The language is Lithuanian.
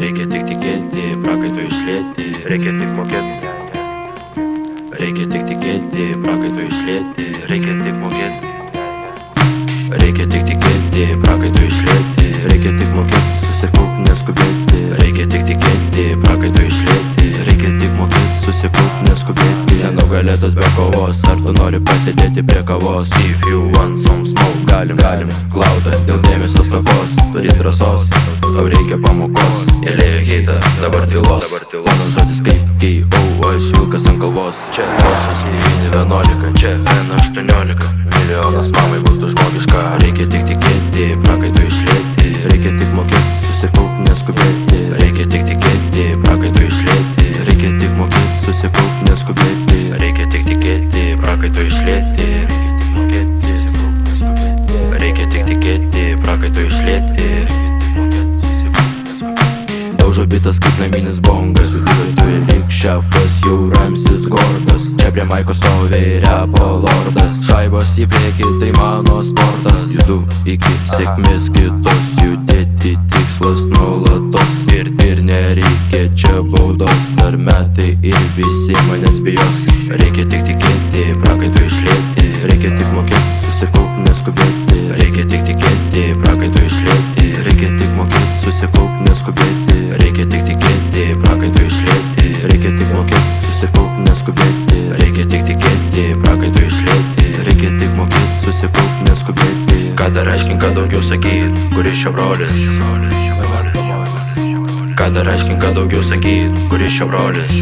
Reikia tik tikėti, prakaito išlieti. Reikia tik mokėti, Reikia tik tikėti, prakaito išlieti. reikia tik mokėti, Reikia tik tikėti, prakaito išlieti. reikia tik mokėti, susikaupt, neskubėti. Reikia tik tikėti, prakaito išlieti. Reikia tik mokėti, susikaupt, neskubėti. Nenugalėtas be kovos, ar tu nori pasėdėti prie kavos? If you want some smoke, galim glauda dėl dėmesio stokos. Turi drąsos, tau reikia pamokos. Įlėjo heitą, dabar tylos. Mano žodis kaip K.O. Aš vilkas ant kalvos. Čia Forsas 911, čia N18. Milijonas mamai būtų žmogiška. Reikia tik tikėti, prakaito išlieti. Reikia tik mokėti, susikaupt, neskubėti. Reikia tik tikėti, prakaito išlieti. Reikia tik mokėti, susikaupt, neskubėti. Reikia tik tikėti, prakaito išlieti. Reikia tik tikėti, prakaito išlieti. Daužo bitas kaip naminis bongas. Tu lyg šefas, jau Ramsis Gordas. Čia prie maiko stovi repo lordas. Šaibos į priekį, tai mano sportas. Judu iki sėkmės kitos, judėti tikslas nuolatos. Ir nereikia čia baudos, dar metai ir visi manęs bijos. Reikia tik tikėti, prakaito išlieti. Reikia tik mokėti, susikaupt, neskubėti. Reikia tik tikėti, prakaito išlieti. Reikia tik mokėti, susikaupt, neskubėti. Reikia tik tikėti, prakaito išlieti. Reikia tik mokėti, susikaupt, neskubėti. Reikia tik tikėti, prakaito išlieti. Reikia tik mokėti, susikaupt, neskubėti. Ką dar aiškink, ką daugiau sakyt, kuris čia brolis? Ką dar aiškink, ką daugiau sakyt, kuris čia brolis?